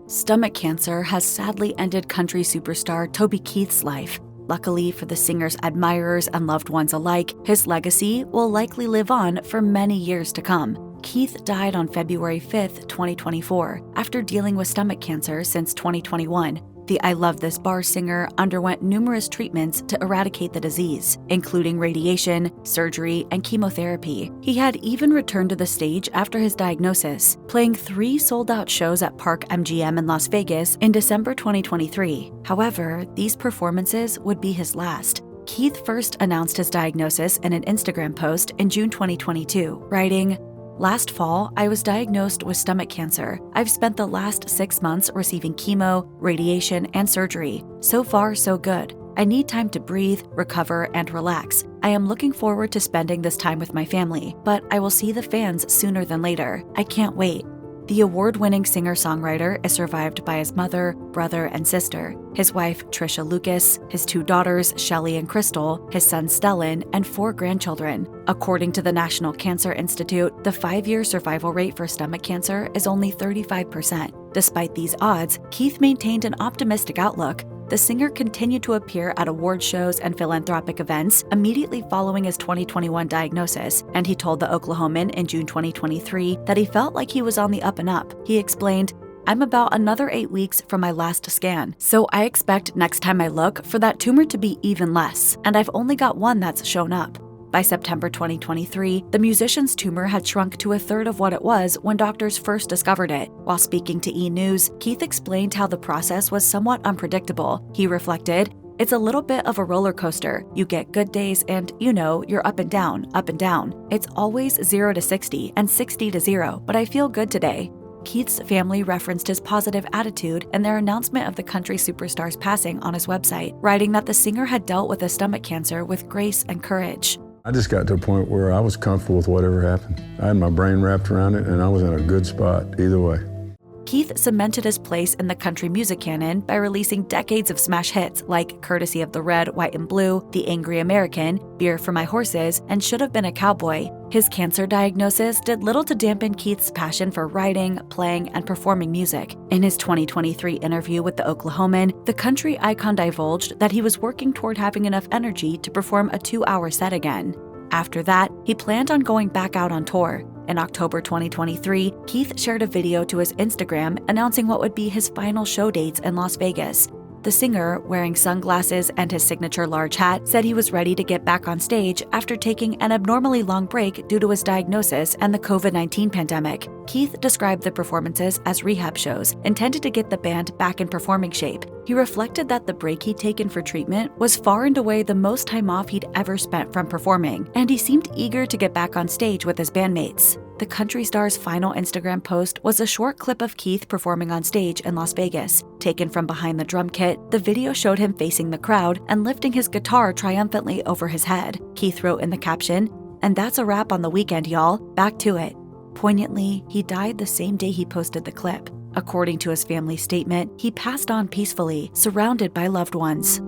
Stomach cancer has sadly ended country superstar Toby Keith's life. Luckily for the singer's admirers and loved ones alike, his legacy will likely live on for many years to come. Keith died on February 5, 2024, after dealing with stomach cancer since 2021. The I Love This Bar singer underwent numerous treatments to eradicate the disease, including radiation, surgery, and chemotherapy. He had even returned to the stage after his diagnosis, playing 3 sold-out shows at Park MGM in Las Vegas in December 2023. However, these performances would be his last. Keith first announced his diagnosis in an Instagram post in June 2022, writing, "Last fall, I was diagnosed with stomach cancer. I've spent the last 6 months receiving chemo, radiation, and surgery. So far, so good. I need time to breathe, recover, and relax. I am looking forward to spending this time with my family, but I will see the fans sooner than later. I can't wait." The award-winning singer-songwriter is survived by his mother, brother, and sister, his wife Trisha Lucas, his 2 daughters Shelley and Crystal, his son Stellan, and 4 grandchildren. According to the National Cancer Institute, the 5-year survival rate for stomach cancer is only 35%. Despite these odds, Keith maintained an optimistic outlook. The singer continued to appear at award shows and philanthropic events immediately following his 2021 diagnosis, and he told the Oklahoman in June 2023 that he felt like he was on the up and up. He explained, "I'm about another 8 weeks from my last scan, so I expect next time I look for that tumor to be even less, and I've only got one that's shown up." By September 2023, the musician's tumor had shrunk to 1/3 of what it was when doctors first discovered it. While speaking to E! News, Keith explained how the process was somewhat unpredictable. He reflected, "It's a little bit of a roller coaster. You get good days and, you're up and down, up and down. It's always 0 to 60 and 60 to 0, but I feel good today." Keith's family referenced his positive attitude in their announcement of the country superstar's passing on his website, writing that the singer had dealt with his stomach cancer with grace and courage. I just got to a point where I was comfortable with whatever happened. I had my brain wrapped around it, and I was in a good spot either way. Keith cemented his place in the country music canon by releasing decades of smash hits like Courtesy of the Red, White, and Blue, The Angry American, Beer for My Horses, and Should Have Been a Cowboy. His cancer diagnosis did little to dampen Keith's passion for writing, playing, and performing music. In his 2023 interview with the Oklahoman, the country icon divulged that he was working toward having enough energy to perform a 2-hour set again. After that, he planned on going back out on tour. In October 2023, Keith shared a video to his Instagram announcing what would be his final show dates in Las Vegas. The singer, wearing sunglasses and his signature large hat, said he was ready to get back on stage after taking an abnormally long break due to his diagnosis and the COVID-19 pandemic. Keith described the performances as rehab shows, intended to get the band back in performing shape. He reflected that the break he'd taken for treatment was far and away the most time off he'd ever spent from performing, and he seemed eager to get back on stage with his bandmates. The country star's final Instagram post was a short clip of Keith performing on stage in Las Vegas. Taken from behind the drum kit, the video showed him facing the crowd and lifting his guitar triumphantly over his head. Keith wrote in the caption, "And that's a wrap on the weekend, y'all. Back to it." Poignantly, he died the same day he posted the clip. According to his family's statement, he passed on peacefully, surrounded by loved ones.